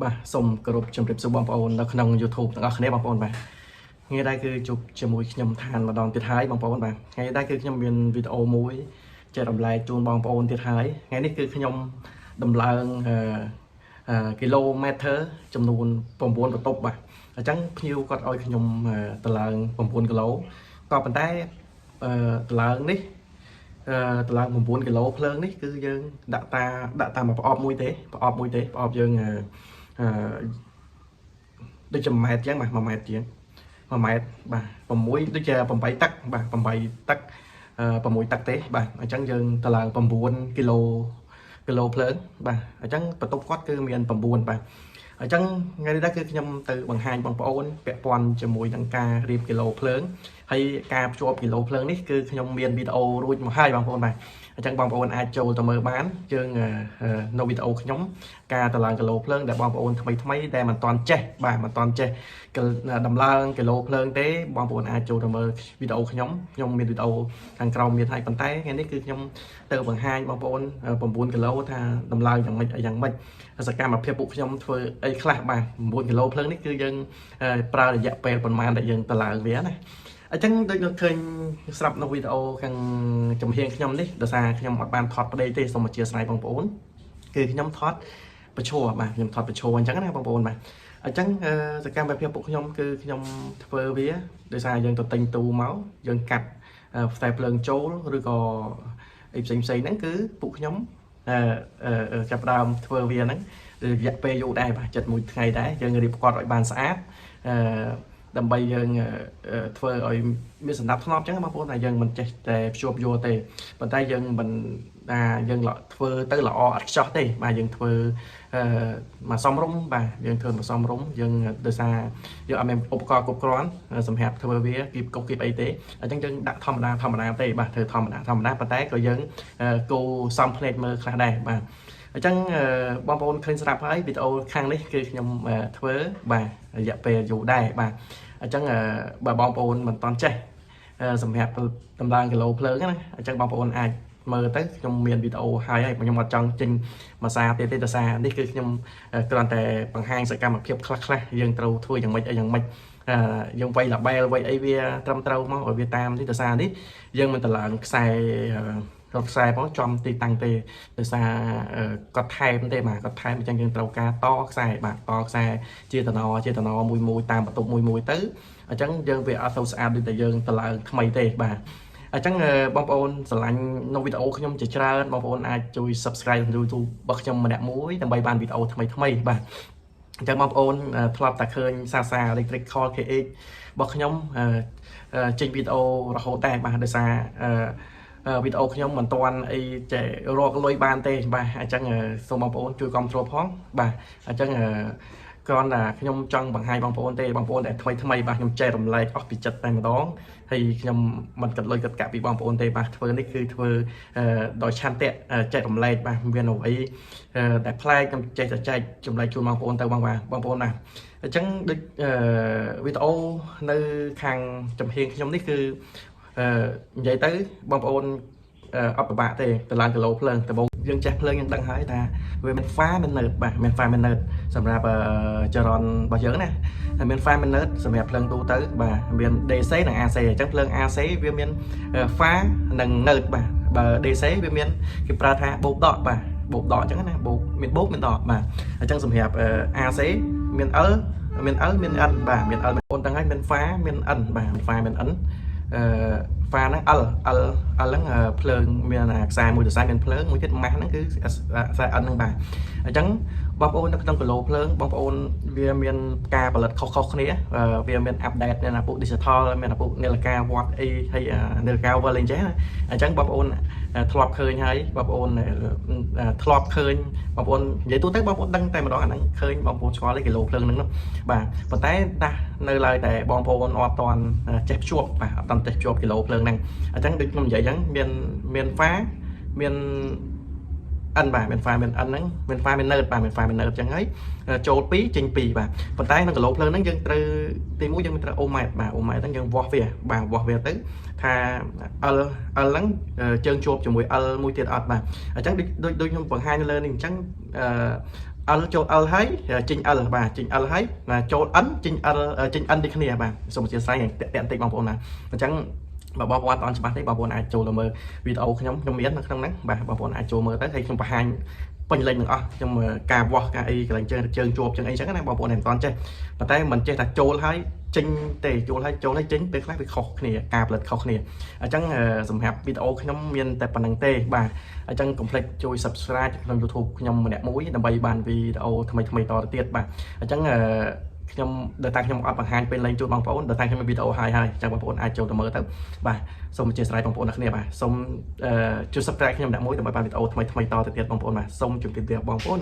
បាទសូមគោរពជំរាបសួរបងប្អូននៅក្នុង YouTube ទាំងអស់គ្នាបងប្អូនបាទថ្ងៃនេះគឺជួបជាមួយខ្ញុំឋានម្ដងទៀតហើយបងប្អូនបាទថ្ងៃនេះគឺខ្ញុំមានវីដេអូមួយចែករំលែកជូនបងប្អូនទៀតហើយថ្ងៃនេះគឺខ្ញុំដំឡើងគីឡូម៉ែត្រចំនួន9បន្ទប់បាទអញ្ចឹងភ្ញៀវគាត់ឲ្យខ្ញុំតម្លើង9គីឡូក៏ប៉ុន្តែតម្លើងនេះតម្លើង9គីឡូភ្លើងនេះគឺយើងដាក់តាមប្រអប់មួយទេប្រអប់យើងដូចជា1ម៉ែត្រចឹងបាទ1ម៉ែត្រជាង1ម៉ែត្របាទ6ដូចជា8ទឹកបាទ8ទឹក6ទឹកទេបាទអញ្ចឹងយើងតម្លើង9គីឡូភ្លើងបាទអញ្ចឹងបន្ទប់គាត់គឺមាន9បាទអញ្ចឹងថ្ងៃនេះដែរគឺខ្ញុំទៅបង្ហាញបងប្អូនពាក់ព័ន្ធជាមួយនឹងការរៀបគីឡូភ្លើងហើយការភ្ជាប់គីឡូភ្លើងនេះគឺខ្ញុំមានវីដេអូរួចមកហើយបងប្អូនបាទអញ្ចឹងបងប្អូនអាចចូលទៅមើលបានយើងនៅវីដេអូខ្ញុំការតម្លើងគីឡូភ្លើងដែលបងប្អូនថ្មីដែលមិនទាន់ចេះបាទមិនទាន់ចេះដំឡើងគីឡូភ្លើងទេបងប្អូនអាចចូលទៅមើលវីដេអូខ្ញុំមានវីដេអូខាងក្រោមមានហើយប៉ុន្តែថ្ងៃនេះគឺខ្ញុំទៅបង្ហាញបងប្អូន9គីឡូថាដំឡើងយ៉ាងម៉េចយ៉ាងម៉េចសកម្មភាពពួកខ្ញុំធ្វើអីខ្លះបាទ9គីឡូភ្លើងនេះគឺយើងប្រើរយៈពេលប្រហែលដែលយើងតម្លើងវាណាអញ្ចឹងដូចនៅឃើញស្រាប់នៅវីដេអូខាងចំហៀងខ្ញុំនេះដោយសារខ្ញុំអត់បានថតប្តីទេសូមអធិស្ឋានបងប្អូនគឺខ្ញុំថតប្រឈរបាទខ្ញុំថតប្រឈរអញ្ចឹងណាបងប្អូនបាទអញ្ចឹងសកម្មភាពពួកខ្ញុំគឺខ្ញុំធ្វើវាដោយសារយើងទៅទិញទូមកយើងកាត់ខ្សែភ្លើងចូលឬក៏អីផ្សេងហ្នឹងគឺពួកខ្ញុំចាប់ដើមធ្វើវាហ្នឹងរយៈពេលយូរដែរបាទ7ថ្ងៃដែរយើងរៀបគាត់ឲ្យបានស្អាតដើម្បីយើងធ្វើឲ្យមានសណ្ដាប់ធ្នាប់អញ្ចឹងបងប្អូនថាយើងមិនចេះតែភ្ជាប់យកទេប៉ុន្តែយើងមិនថាយើងធ្វើទៅល្អឥតខ្ចោះទេបាទយើងធ្វើមកសមរម្យបាទយើងធ្វើមកសមរម្យយើងដោយសារយើងអត់មានឧបករណ៍គ្រប់គ្រាន់សម្រាប់ធ្វើវាគីបកុកគីបអីទេអញ្ចឹងយើងដាក់ធម្មតាទេបាទធ្វើធម្មតាប៉ុន្តែក៏យើងគូសំភ្នែកមើលខ្លះដែរបាទអញ្ចឹងបងប្អូនឃើញស្រាប់ហើយវីដេអូខាងនេះគឺខ្ញុំធ្វើបាទរយៈពេលយូរដែរបាទអញ្ចឹងបើបងប្អូនមិនតន់ចេះសម្រាប់តម្លើងគីឡូភ្លើងណាអញ្ចឹងបងប្អូនអាចមើលទៅខ្ញុំមានវីដេអូហើយខ្ញុំអត់ចង់ចេញមួយសារទេដោយសារនេះគឺខ្ញុំគ្រាន់តែបង្ហាញសកម្មភាពខ្លះយើងត្រូវធ្វើយ៉ាងម៉េចយើងវាយឡាបែលវាយអីវាត្រឹមត្រូវមកឲ្យវាតាមនេះដោយសារនេះយើងមិនតម្លើងខ្សែរត់ខ្សែផងចំទីតាំងទេដោយសារគាត់ថែមទេបាទគាត់ថែមអញ្ចឹងយើងត្រូវការតខ្សែបាទតខ្សែជាតំណមួយតាមបន្ទប់មួយទៅអញ្ចឹងយើងវាអត់ទៅស្អាតដូចតែយើងតម្លើងថ្មីទេបាទអញ្ចឹងបងប្អូនស្រឡាញ់នៅវីដេអូខ្ញុំជាច្រើនបងប្អូនអាចជួយ Subscribe YouTube របស់ខ្ញុំម្នាក់មួយដើម្បីបានវីដេអូថ្មីបាទអញ្ចឹងបងប្អូនធ្លាប់តែឃើញសា Electrical KH របស់ខ្ញុំចេញវីដេអូរហូតដែរបាទដោយសារវីដេអូខ្ញុំមិនទាន់អីចេះរកលុយបានទេបាទអញ្ចឹងសូមបងប្អូនជួយគាំទ្រផងបាទអញ្ចឹងគ្រាន់តែខ្ញុំចង់បង្ហាញបងប្អូនទេបងប្អូនដែលថ្មីបាទខ្ញុំចែករំលែកអស់ពីចិត្តតែម្ដងហើយខ្ញុំមិនគិតលុយគិតកាក់ពីបងប្អូនទេបាទធ្វើនេះគឺធ្វើដោយឆន្ទៈចែករំលែកបាទមានអ្វីដែលប្លែកខ្ញុំចេះតែចែកចម្លែកជូនបងប្អូនទៅបងប្អូនណាអញ្ចឹងដូចវីដេអូនៅខាងចំហៀងខ្ញុំនេះគឺនិយាយទៅបងប្អូនអត់ពិបាកទេតម្លើងគីឡូភ្លើងដំបូងយើងចេះភ្លើងយើងដឹងហើយថាវាមាន fire មាន node បាទមាន fire មាន node សម្រាប់ចរន្តរបស់យើងណាហើយមាន fire មាន node សម្រាប់ភ្លើងទូទៅបាទមាន DC និង AC អញ្ចឹងភ្លើង AC វាមាន fire និង node បាទបើ DC វាមានគេប្រើថាបូកដកបាទបូកដកអញ្ចឹងណាបូកមានបូកមានដកបាទអញ្ចឹងសម្រាប់ AC មាន L មាន L មាន N បាទមាន L អូនទាំងហើយមាន fire មាន N បាទមាន fire មាន N ហ្វាហ្នឹង L ហ្នឹងភ្លើងមានខ្សែមួយខ្សែមានភ្លើងមួយទៀតម៉ាស់ហ្នឹងគឺខ្សែ N ហ្នឹងបាទអញ្ចឹងបងប្អូននៅក្នុងគីឡូភ្លើងបងប្អូនវាមានការផលិតខុសៗគ្នាវាមានអាប់ដេតមានអាពុក digital មានអាពុកនាឡិកា watt អីហើយនាឡិកា volt អីចឹងណាអញ្ចឹងបងប្អូនធ្លាប់ឃើញហើយបងប្អូនធ្លាប់ឃើញបងប្អូននិយាយទូទៅបងប្អូនដឹងតែម្ដងអាហ្នឹងឃើញបងប្អូនឆ្ងល់គីឡូភ្លើងហ្នឹងបាទប៉ុន្តែនៅឡើយតែបងប្អូនអត់ទាន់ចេះភ្ជាប់បាទអត់ទាន់ចេះភ្ជាប់គីឡូភ្លើងហ្នឹងអញ្ចឹងដូចខ្ញុំនិយាយអញ្ចឹងមានហ្វាមានអិនបាទមាន file មាន n ហ្នឹងមាន file មាន node បាទមាន file មាន node អញ្ចឹងហើយចូល2ចេញ2បាទប៉ុន្តែនៅគីឡូភ្លើងហ្នឹងយើងត្រូវទី1យើងត្រូវ ohm បាទ ohm ហ្នឹងយើងវាស់វាបាទវាស់វាទៅថា l ហ្នឹងជើងជួបជាមួយ l មួយទៀតអត់បាទអញ្ចឹងដូចខ្ញុំបង្ហាញលើនេះអញ្ចឹង L ចូល L ហើយចេញ L បាទចេញ L ហើយចូល N ចេញ L ចេញ N ដូចគ្នាបាទសូមអធិស្ឋានតាក់បន្តិចបងប្អូនណាអញ្ចឹងបើបងប្អូនអត់ច្បាស់ទេបងប្អូនអាចចូលមើលវីដេអូខ្ញុំមាននៅក្នុងហ្នឹងបាទបងប្អូនអាចចូលមើលទៅហើយខ្ញុំបង្ហាញពេញលេញទាំងអស់ខ្ញុំការវាស់ការអីកន្លែងជើងជាប់ចឹងអីចឹងណាបងប្អូនមិនតាន់ចេះប៉ុន្តែមិនចេះថាចូលហើយចេញទេចូលហើយចេញពេលខ្លះវាខុសគ្នាការផលិតខុសគ្នាអញ្ចឹងសម្រាប់វីដេអូខ្ញុំមានតែប៉ុណ្្នឹងទេបាទអញ្ចឹងកុំភ្លេចជួយ Subscribe ក្នុង YouTube ខ្ញុំម្នាក់មួយដើម្បីបានវីដេអូថ្មីតទៅទៀតបាទអញ្ចឹងខ្ញុំដែលតែខ្ញុំអត់បង្ហាញពេលលេងជូនបងប្អូនដែលតែខ្ញុំមានវីដេអូហើយអញ្ចឹងបងប្អូនអាចចូលទៅមើលទៅបាទសូមអធិស្ឋានបងប្អូនអ្នកគ្នាបាទសូមជួយ Subscribe ខ្ញុំម្នាក់មួយដើម្បីបានវីដេអូថ្មីតទៅទៀតបងប្អូនបាទសូមជម្រាបលាបងប្អូន